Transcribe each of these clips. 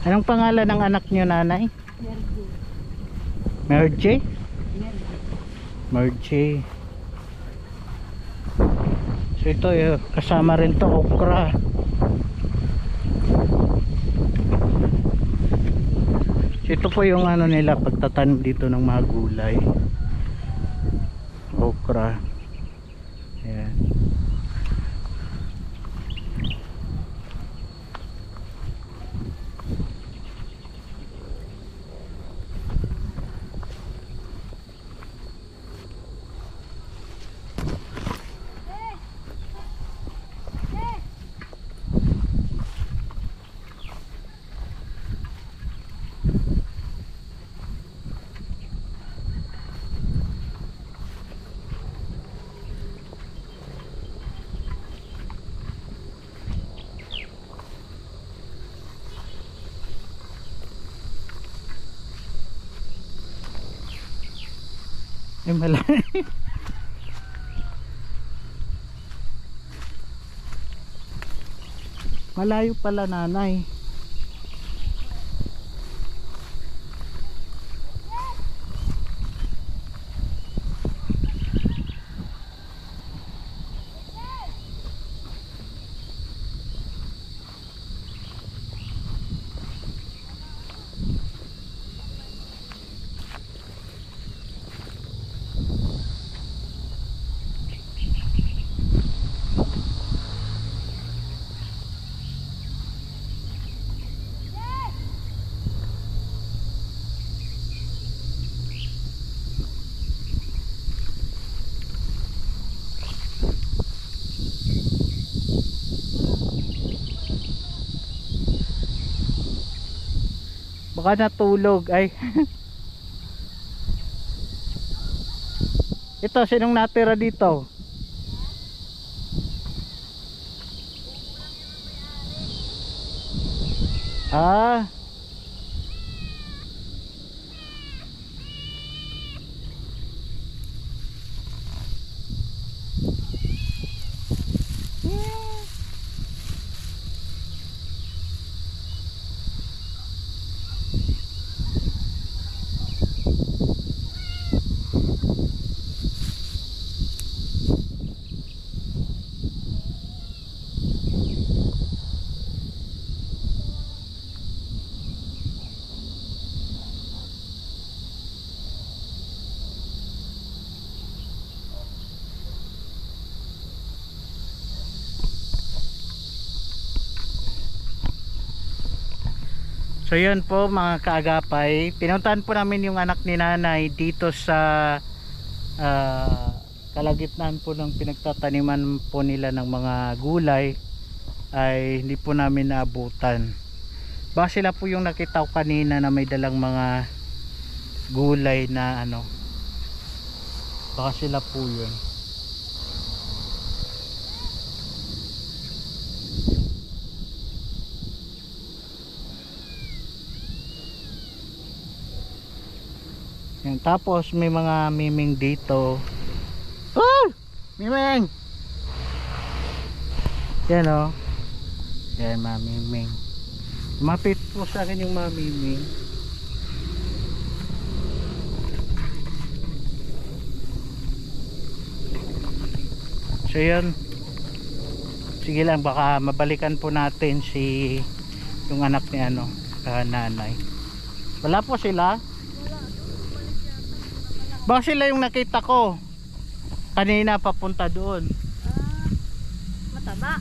Anong pangalan ng anak niyo, nanay? Mergy. Mergy? Mergy. So ito kasama rin to okra. So ito po yung ano nila pagtatanim dito ng mga gulay. Okra. Ayan. Malayo. Malayo pala, nanay. Baka natulog ay. Ito, sinong natira dito? Ah, so yun po mga kaagapay, pinuntahan po namin yung anak ni nanay dito sa kalagitnaan po ng pinagtataniman po nila ng mga gulay, ay hindi po namin naabutan. Baka sila po yung nakita ko kanina na may dalang mga gulay na ano, baka sila po yun. Yan, tapos may mga miming dito. Oh! Miming! Yan o. Yan mga miming. Mapit po sa akin yung mga miming. So yun. Sige lang, baka mabalikan po natin si yung anak ni ano, nanay. Wala po sila. Baka sila yung nakita ko kanina papunta doon. Mataba.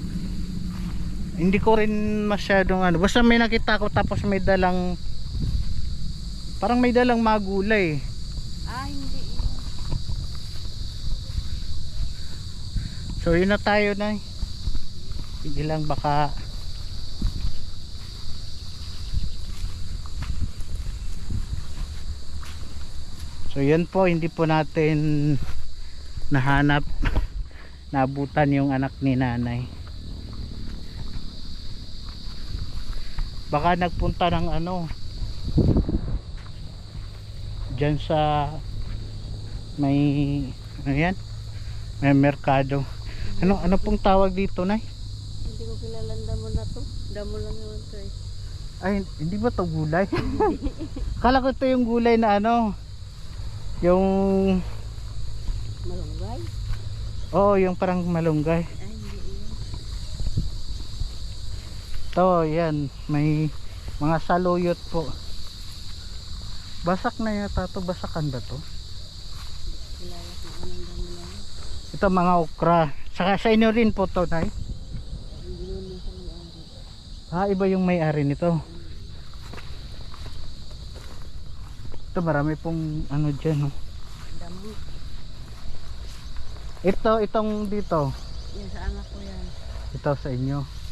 Hindi ko rin masyadong ano, basta may nakita ko tapos may dalang, parang may dalang magulay. Hindi. So yun na tayo na. Sige lang, baka so yun po, hindi po natin nahanap, nabutan yung anak ni nanay. Baka nagpunta ng ano dyan sa may ano yan, may merkado. Ano pong tawag dito, nay? Hindi ko kilalang damo na to. Damo lang yun to eh. Ay, hindi ba to gulay? Kala ko ito yung gulay na ano, yung Malunggay? oo, yung parang malunggay. Ay, hindi yun. To, yan, may mga saluyot po. Basak na yata to, basakan ba to? Kilala ko anong dami lang. Ito mga okra. Saka sa inyo rin po to, Nay. Hindi yun sa may-ari. Ah, iba yung may-ari nito. Ito marami pong ano dyan. Oh. Damo. Itong dito. Yan sa anak ko yan. Ito sa inyo.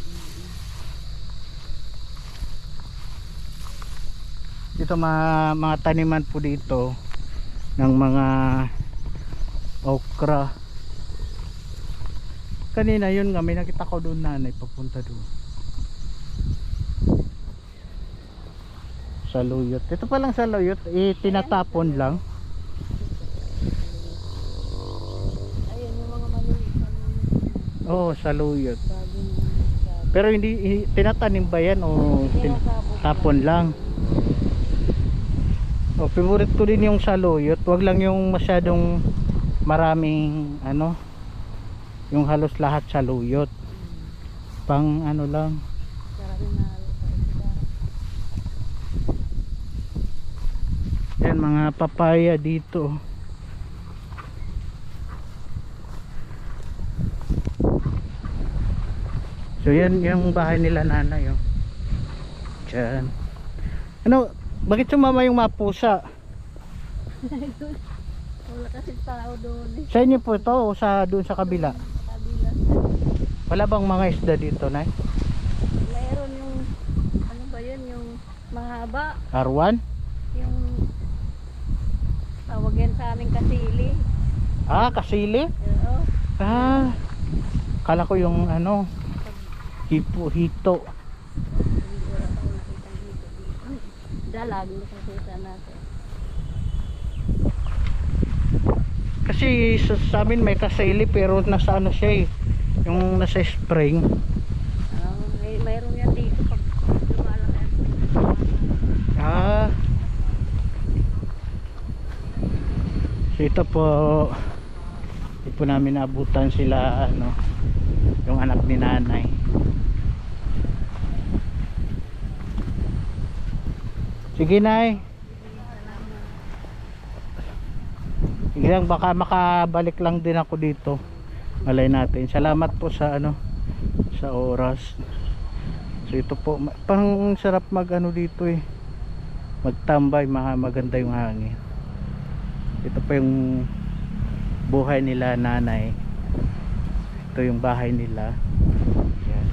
Dito mga taniman po dito ng mga okra. Kanina yun nga, may nakita ko doon nanay papunta doon. Saluyot. Ito palang saluyot, tinatapon lang. Ayun yung mga maliliit. Oo, saluyot. Bagong Pero hindi tinatanim ba yan o tapon lang? Oh, favorite ko din yung saluyot. Wag lang yung masyadong maraming ano, yung halos lahat saluyot. Pang ano lang. sarap na Yan mga papaya dito. So yan yung bahay nila nanay oh. Diyan. Ano, bakit sumama yung mapusa? wala kasi tao doon eh. Sa inyo po ito o sa doon sa kabila? Sa kabila. Wala bang mga isda dito, Nay? Mayroon yung ano ba yun yung mahaba. Arwan? Yung tawag yan sa amin kasili. Ah, kasili? Oo. Ah, kala ko yung ano, hito. Hindi wala pa akong nakitang dito dito. Dalag nakakita natin. Kasi sa amin may kasili pero nasa ano siya eh, yung nasa spring. Mayroon yan dito pag lumalaki. Ah. So ito po, hindi po namin naabutan sila ano, yung anak ni nanay. Sige, Nay. Sige lang, baka makabalik lang din ako dito. Malay natin. Salamat po sa ano, sa oras. So ito po, parang sarap mag ano dito eh, magtambay, maganda yung hangin. Ito pa yung buhay nila nanay. Ito yung bahay nila. Yan.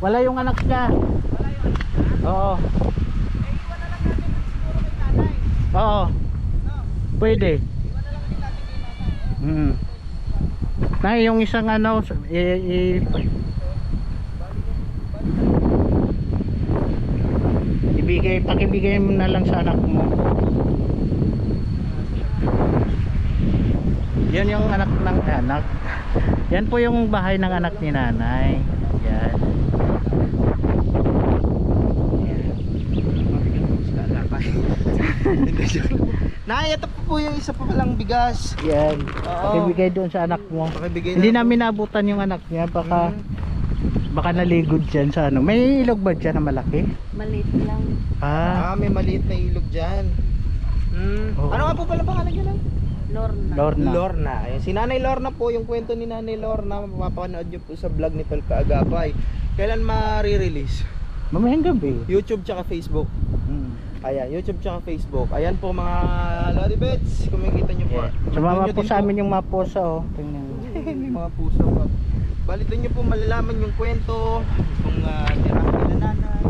Wala yung anak niya. Oo. Oo. Pwede. Na yung isang ano pakibigay mo na lang sa anak mo. Yan yung anak ng anak. Yan po yung bahay ng anak ni nanay. Yan. Nay, ito po yung isa pa palang bigas. Yan. Oo. Pakibigay doon sa anak mo. Pakibigay Hindi na namin naabutan yung anak niya. Baka naligod dyan sa ano. May ilog ba dyan na malaki? Maliit lang. Ah, May maliit na ilog dyan. Oo. Ano nga po pala pangalan niya lang? Lorna. Lorna. Lorna. Ayun, si Nanay Lorna po, yung kwento ni Nanay Lorna, mapapanood nyo po sa vlog ni Tol Kaagapay. Kailan ma-re-release? Mamayang gabi. YouTube tsaka Facebook. Hmm. Ayan, YouTube tsaka Facebook. Ayan po mga Lodi Bets, kung makikita nyo po. Sumama Doon nyo po din sa amin yung maposa oh. Tingnan mo. May mga puso pa. Bali doon nyo po malalaman yung kwento, kung tirahan nila nanay.